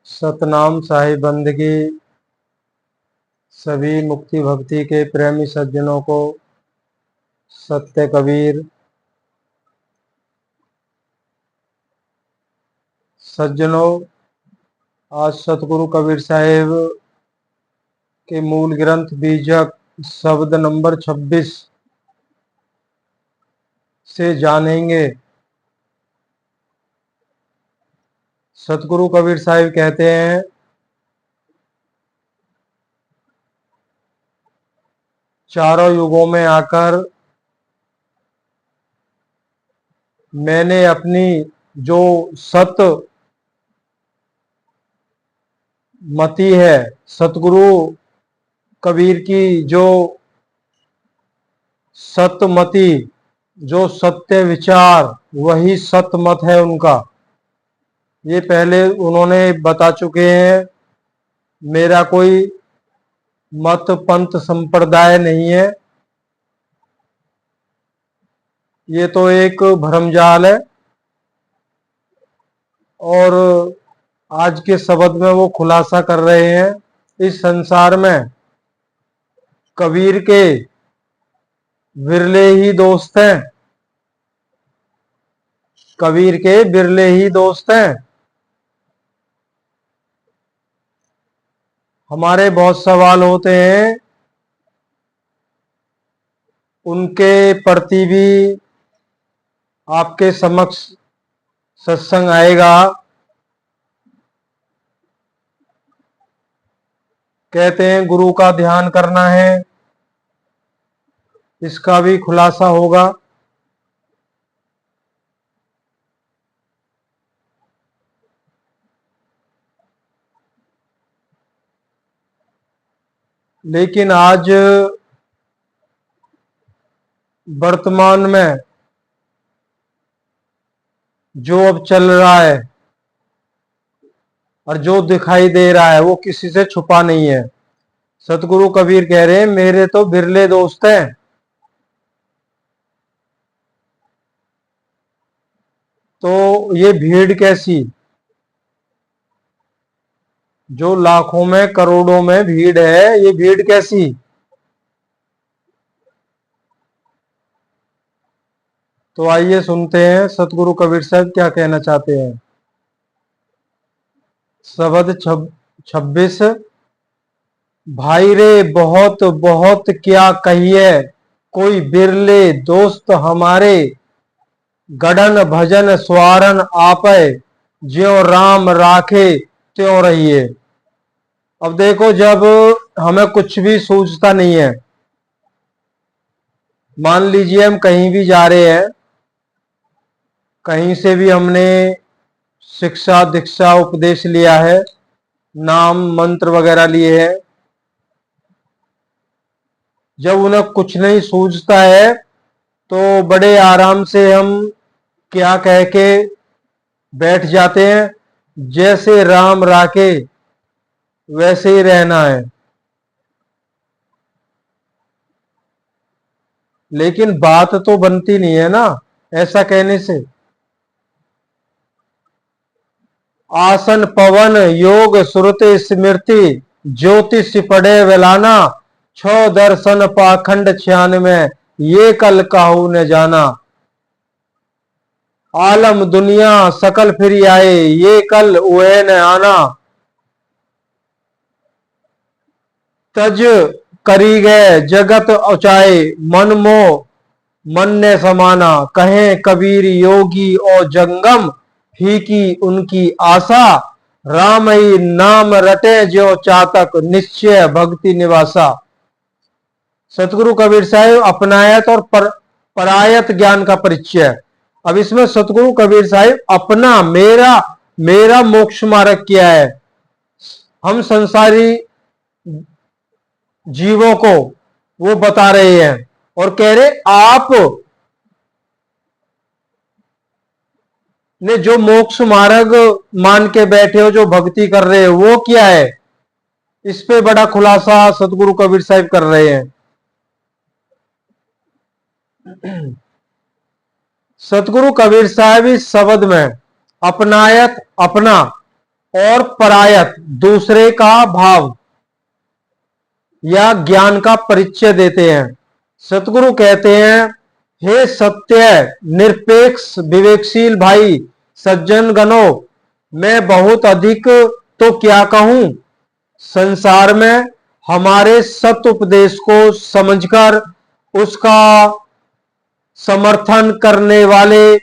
सतनाम साहिब बंदगी सभी मुक्ति भक्ति के प्रेमी सज्जनों को सत्य कबीर। सज्जनों, आज सतगुरु कबीर साहिब के मूल ग्रंथ बीजक शब्द नंबर 26 से जानेंगे। सतगुरु कबीर साहिब कहते हैं, चारों युगों में आकर मैंने अपनी जो सत मति है, सतगुरु कबीर की जो सतमति, जो सत्य विचार, वही सतमत है उनका। ये पहले उन्होंने बता चुके हैं। मेरा कोई मत पंथ संप्रदाय नहीं है, ये तो एक भ्रमजाल है। और आज के शब्द में वो खुलासा कर रहे हैं, इस संसार में कबीर के विरले ही दोस्त हैं, कबीर के बिरले ही दोस्त हैं। हमारे बहुत सवाल होते हैं, उनके प्रति भी आपके समक्ष सत्संग आएगा। कहते हैं गुरु का ध्यान करना है, इसका भी खुलासा होगा। लेकिन आज वर्तमान में जो अब चल रहा है और जो दिखाई दे रहा है, वो किसी से छुपा नहीं है। सतगुरु कबीर कह रहे हैं, मेरे तो बिरले दोस्त हैं। तो ये भीड़ कैसी, जो लाखों में करोड़ों में भीड़ है, ये भीड़ कैसी? तो आइए सुनते हैं सतगुरु कबीर साहब क्या कहना चाहते हैं। शब्द 26। भाई रे बहुत बहुत क्या कहिए, कोई बिरले दोस्त हमारे, गढ़न भजन स्वारन आपे, ज्यों राम राखे त्यों रहिए। अब देखो, जब हमें कुछ भी सूझता नहीं है, मान लीजिए हम कहीं भी जा रहे हैं, कहीं से भी हमने शिक्षा दीक्षा उपदेश लिया है, नाम मंत्र वगैरह लिए हैं, जब उन्हें कुछ नहीं सूझता है तो बड़े आराम से हम क्या कह के बैठ जाते हैं, जैसे राम राखे वैसे ही रहना है। लेकिन बात तो बनती नहीं है ना ऐसा कहने से। आसन पवन योग श्रुति स्मृति, ज्योतिष पढ़े वेलाना, छो दर्शन पाखंड 96, ये कल काहू ने जाना। आलम दुनिया सकल फिर आए, ये कल उहे न आना। तज करी गए जगत ऊंचाए, मन मोह मन ने समाना, कहे कबीर योगी और जंगम, ही की उनकी आशा। राम ही नाम रटे जो चातक, निश्चय भक्ति निवासा। सतगुरु कबीर साहिब अपनायत और परायत ज्ञान का परिचय। अब इसमें सतगुरु कबीर साहिब अपना मेरा मेरा मोक्ष मार्ग किया है, हम संसारी जीवों को वो बता रहे हैं और कह रहे आप ने जो मोक्ष मार्ग मान के बैठे हो, जो भक्ति कर रहे हो, वो क्या है। इस पे बड़ा खुलासा सतगुरु कबीर साहिब कर रहे हैं। सतगुरु कबीर साहिब इस शब्द में अपनायत, अपना, और परायत दूसरे का भाव या ज्ञान का परिचय देते हैं। सतगुरु कहते हैं, हे सत्य निरपेक्ष विवेकशील भाई सज्जन गणों, मैं बहुत अधिक तो क्या कहूं, संसार में हमारे सत उपदेश को समझकर उसका समर्थन करने वाले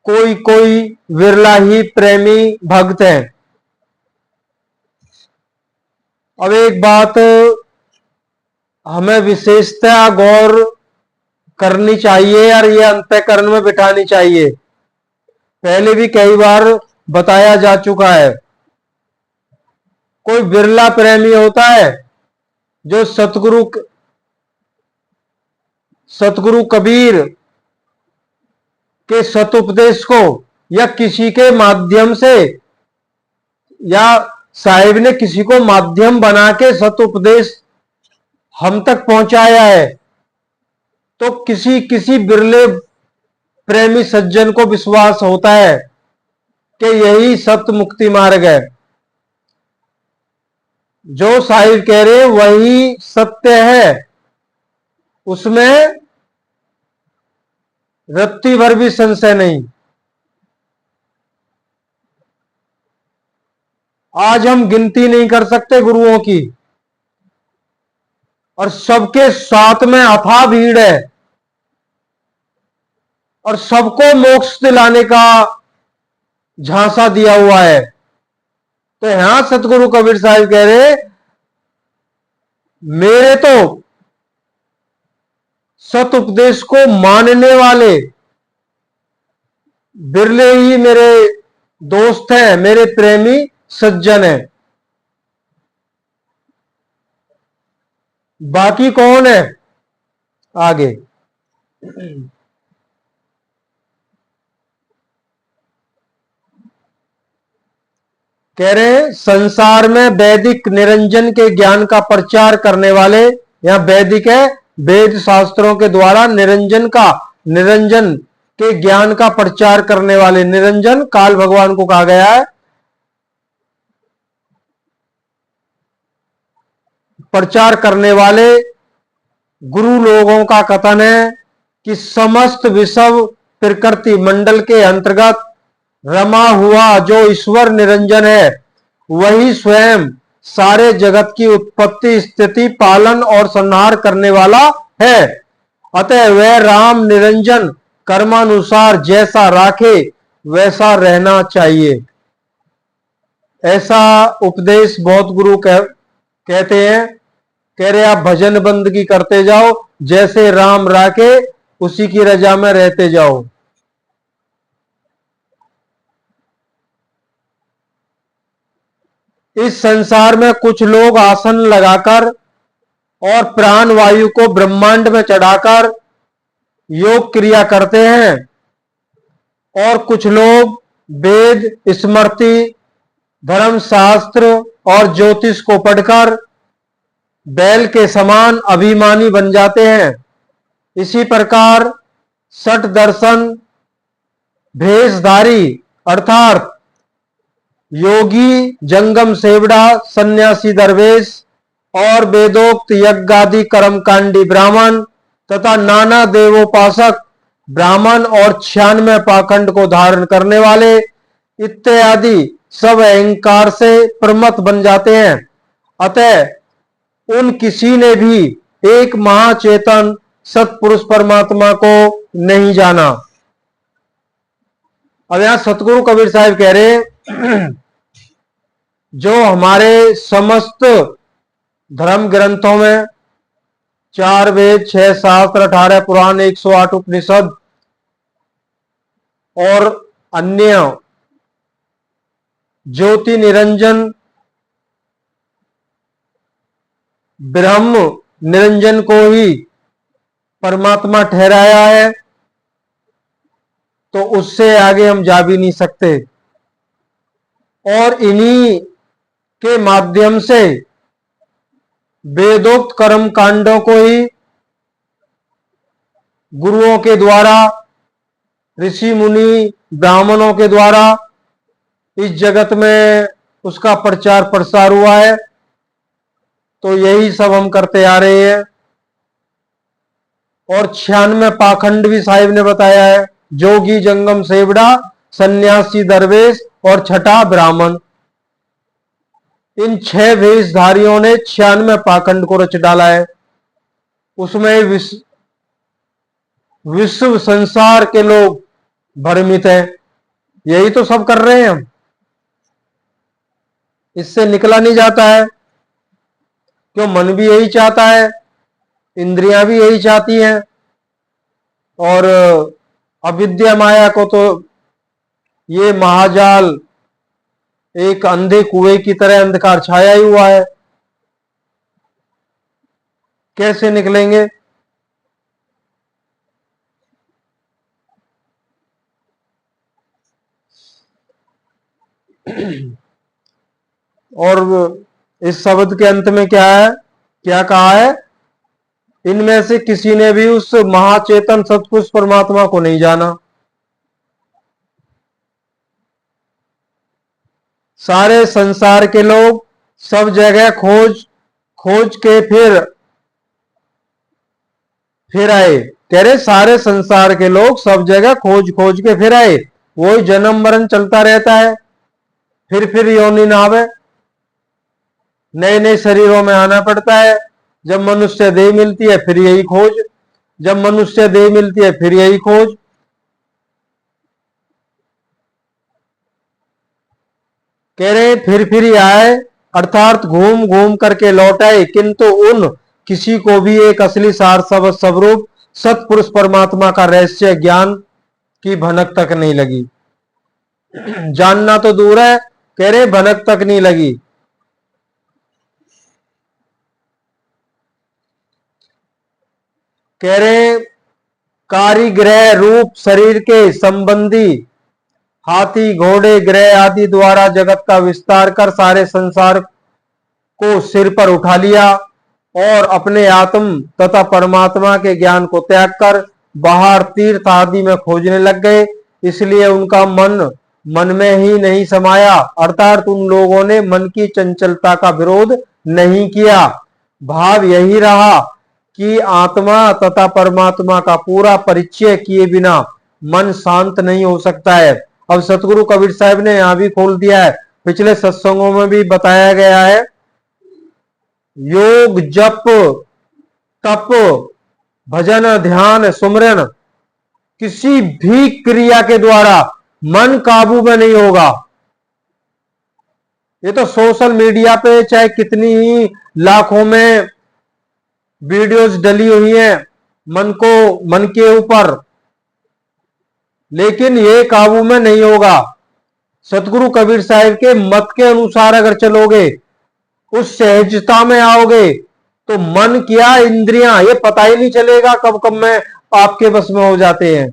कोई कोई विरला ही प्रेमी भक्त हैं। अब एक बात हमें विशेषतः गौर करनी चाहिए और ये अंतःकरण में बिठानी चाहिए। पहले भी कई बार बताया जा चुका है, कोई बिरला प्रेमी होता है जो सतगुरु कबीर के सतुपदेश को या किसी के माध्यम से या साहिब ने किसी को माध्यम बना के सतुपदेश हम तक पहुंचाया है, तो किसी किसी बिरले प्रेमी सज्जन को विश्वास होता है कि यही सत्य मुक्ति मार्ग है, जो साहिब कह रहे वही सत्य है, उसमें रत्ती भर भी संशय नहीं। आज हम गिनती नहीं कर सकते गुरुओं की, और सबके साथ में अथाह भीड़ है, और सबको मोक्ष दिलाने का झांसा दिया हुआ है। तो यहां सतगुरु कबीर साहिब कह रहे, मेरे तो सत उपदेश को मानने वाले बिरले ही मेरे दोस्त हैं, मेरे प्रेमी सज्जन हैं, बाकी कौन है आगे। कह रहे हैं, संसार में वैदिक निरंजन के ज्ञान का प्रचार करने वाले, या वैदिक है वेद शास्त्रों के द्वारा निरंजन के ज्ञान का प्रचार करने वाले, निरंजन काल भगवान को कहा गया है, प्रचार करने वाले गुरु लोगों का कथन है कि समस्त विश्व प्रकृति मंडल के अंतर्गत रमा हुआ जो ईश्वर निरंजन है, वही स्वयं सारे जगत की उत्पत्ति स्थिति पालन और संहार करने वाला है। अतः वह राम निरंजन कर्मानुसार जैसा राखे वैसा रहना चाहिए। ऐसा उपदेश बहुत गुरु कहते हैं। कह रहे आप भजन बंदगी करते जाओ, जैसे राम राखे उसी की रजा में रहते जाओ। इस संसार में कुछ लोग आसन लगाकर और प्राण वायु को ब्रह्मांड में चढ़ाकर योग क्रिया करते हैं, और कुछ लोग वेद स्मृति धर्म शास्त्र और ज्योतिष को पढ़कर बैल के समान अभिमानी बन जाते हैं। इसी प्रकार सठ दर्शन भेषधारी अर्थात योगी जंगम सेवड़ा सन्यासी दरवेश और वेदोक्त यज्ञादि कर्मकांडी ब्राह्मण तथा नाना देवोपासक ब्राह्मण और 96 पाखंड को धारण करने वाले इत्यादि सब अहंकार से प्रमत्त बन जाते हैं। अतः उन किसी ने भी एक महाचेतन सतपुरुष परमात्मा को नहीं जाना। अब यहां सतगुरु कबीर साहिब कह रहे जो हमारे समस्त धर्म ग्रंथों में 4 वेद 6 शास्त्र 18 पुराण 108 उपनिषद और अन्य ज्योति निरंजन ब्रह्म निरंजन को ही परमात्मा ठहराया है, तो उससे आगे हम जा भी नहीं सकते। और इन्हीं के माध्यम से वेदोक्त कर्म कांडों को ही गुरुओं के द्वारा ऋषि मुनि ब्राह्मणों के द्वारा इस जगत में उसका प्रचार प्रसार हुआ है। तो यही सब हम करते आ रहे हैं। और 96 पाखंड भी साहिब ने बताया है, जोगी, जंगम सेवड़ा, सन्यासी, दरवेश और छठा ब्राह्मण। इन 6 वेशधारियों ने 96 पाखंड को रच डाला है। उसमें विश्व संसार के लोग भ्रमित हैं। यही तो सब कर रहे हैं हम, इससे निकला नहीं जाता है। क्यों? मन भी यही चाहता है, इंद्रियां भी यही चाहती हैं, और अविद्या माया को तो ये महाजाल एक अंधे कुएं की तरह अंधकार छाया ही हुआ है। कैसे निकलेंगे? और इस शब्द के अंत में क्या है, क्या कहा है? इनमें से किसी ने भी उस महाचेतन सतपुरुष परमात्मा को नहीं जाना। सारे संसार के लोग सब जगह खोज खोज के फिर आए। कह रहे सारे संसार के लोग सब जगह खोज खोज के फिर आए। वही जन्म मरण चलता रहता है, फिर योनि नावे, नए नए शरीरों में आना पड़ता है। जब मनुष्य देह मिलती है फिर यही खोज, जब मनुष्य देह मिलती है फिर यही खोज। कह रहे फिर ही आए, अर्थात घूम घूम करके लौट आए, किंतु उन किसी को भी एक असली सार स्वरूप सतपुरुष परमात्मा का रहस्य ज्ञान की भनक तक नहीं लगी। जानना तो दूर है, कह रहे भनक तक नहीं लगी। कह रहे कारीगृह रूप शरीर के संबंधी हाथी, घोड़े, ग्रह आदि द्वारा जगत का विस्तार कर सारे संसार को सिर पर उठा लिया और अपने आत्म तथा परमात्मा के ज्ञान को त्याग कर बाहर तीर्थ आदि में खोजने लग गए। इसलिए उनका मन मन में ही नहीं समाया, अर्थात उन लोगों ने मन की चंचलता का विरोध नहीं किया। भाव यही रहा कि आत्मा तथा परमात्मा का पूरा परिचय किए बिना मन शांत नहीं हो सकता है। अब सतगुरु कबीर साहब ने यहां भी खोल दिया है, पिछले सत्संगों में भी बताया गया है। योग, जप, तप, भजन, ध्यान, सुमरन, किसी भी क्रिया के द्वारा मन काबू में नहीं होगा। ये तो सोशल मीडिया पे चाहे कितनी ही लाखों में वीडियोस डली हुई हैं मन के ऊपर, लेकिन ये काबू में नहीं होगा। सतगुरु कबीर साहिब के मत के अनुसार अगर चलोगे, उस सहजता में आओगे, तो मन क्या इंद्रियां ये पता ही नहीं चलेगा कब कब में आपके बस में हो जाते हैं।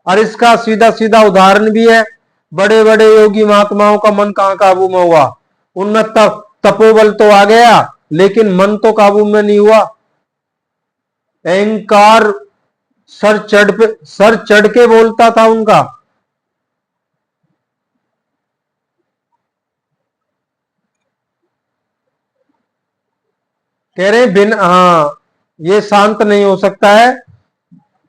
और इसका सीधा सीधा उदाहरण भी है। बड़े बड़े योगी महात्माओं का मन कहां काबू में हुआ? उनमें तपोबल तो आ गया, लेकिन मन तो काबू में नहीं हुआ। अहंकार सर चढ़ के बोलता था उनका। कह रहे बिन हाँ, ये शांत नहीं हो सकता है।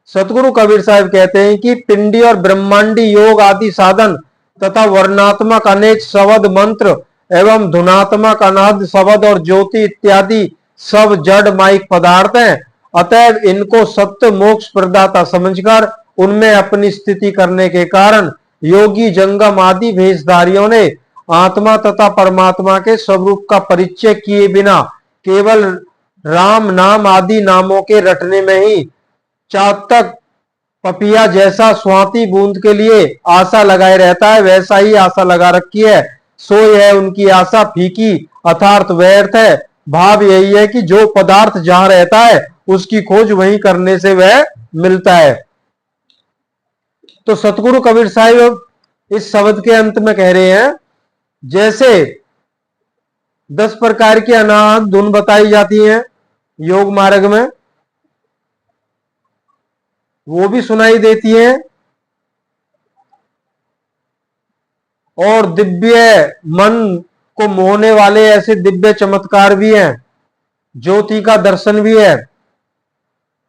सतगुरु कबीर साहब कहते हैं कि पिंडी और ब्रह्मांडी योग आदि साधन तथा वर्णात्मक अनेक शब्द मंत्र एवं धुनात्मक अनाद शब्द और ज्योति इत्यादि सब जड़ माइक पदार्थ हैं। अतएव इनको सत्य मोक्ष प्रदाता समझकर उनमें अपनी स्थिति करने के कारण योगी, जंगम आदि भेषधारियों ने आत्मा तथा परमात्मा के स्वरूप का परिचय किए बिना केवल राम नाम आदि नामों के रटने में ही चातक पपिया जैसा स्वाति बूंद के लिए आशा लगाए रहता है, वैसा ही आशा लगा रखी है। सो यह उनकी आशा फीकी अर्थात व्यर्थ है। भाव यही है कि जो पदार्थ जहां रहता है उसकी खोज वहीं करने से वह मिलता है। तो सतगुरु कबीर साहिब इस शब्द के अंत में कह रहे हैं, जैसे 10 प्रकार की अनाहत धुन बताई जाती है योग मार्ग में, वो भी सुनाई देती है। और दिव्य मन को मोहने वाले ऐसे दिव्य चमत्कार भी हैं, ज्योति का दर्शन भी है।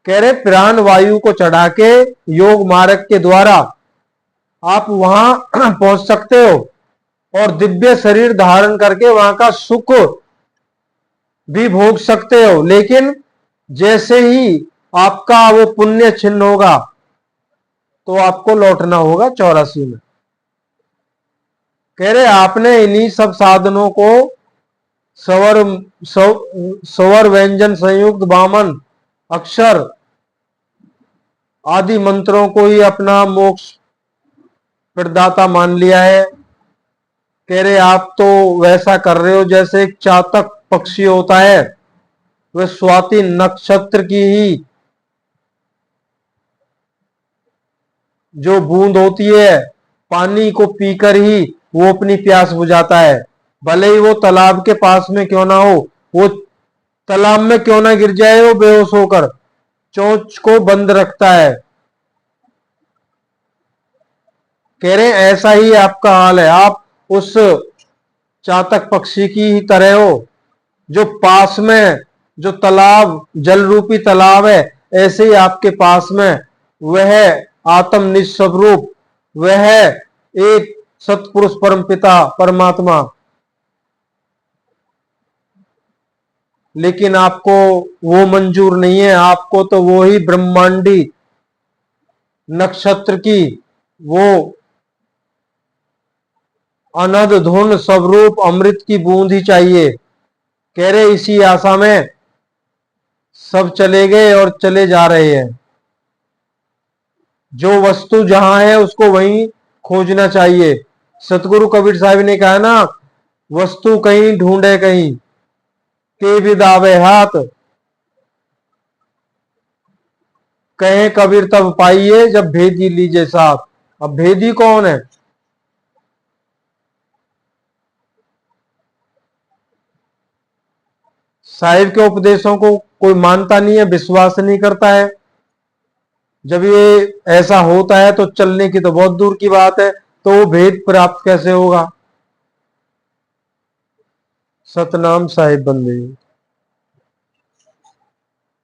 कह रहे प्राण वायु को चढ़ा के योग मार्ग के द्वारा आप वहां पहुंच सकते हो और दिव्य शरीर धारण करके वहां का सुख भी भोग सकते हो। लेकिन जैसे ही आपका वो पुण्य छिन्न होगा तो आपको लौटना होगा 84 में। कह रहे आपने इन्हीं सब साधनों को स्वर स्वर व्यंजन संयुक्त वामन अक्षर आदि मंत्रों को ही अपना मोक्ष प्रदाता मान लिया है। कह रहे आप तो वैसा कर रहे हो जैसे एक चातक पक्षी होता है, वह स्वाति नक्षत्र की ही जो बूंद होती है पानी को पीकर ही वो अपनी प्यास बुझाता है। भले ही वो तालाब के पास में क्यों ना हो, वो तालाब में क्यों ना गिर जाए, वो बेहोश होकर चोंच को बंद रखता है। कह रहे ऐसा ही आपका हाल है, आप उस चातक पक्षी की ही तरह हो जो पास में जो तालाब जल रूपी तालाब है, ऐसे ही आपके पास में वह आत्म निस्वरूप, वह एक सतपुरुष परम पिता परमात्मा। लेकिन आपको वो मंजूर नहीं है, आपको तो वो ही ब्रह्मांडी नक्षत्र की वो अनद धुन स्वरूप अमृत की बूंद ही चाहिए। कह रहे इसी आशा में सब चले गए और चले जा रहे हैं। जो वस्तु जहां है उसको वहीं खोजना चाहिए। सतगुरु कबीर साहब ने कहा ना, वस्तु कहीं ढूंढे कहीं के विदावे हाथ, कहे कबीर तब पाइए जब भेदी लीजिए साथ। अब भेदी कौन है? साहिब के उपदेशों को कोई मानता नहीं है, विश्वास नहीं करता है। जब ये ऐसा होता है तो चलने की तो बहुत दूर की बात है, तो वो भेद प्राप्त कैसे होगा? सतनाम साहिब बंदे।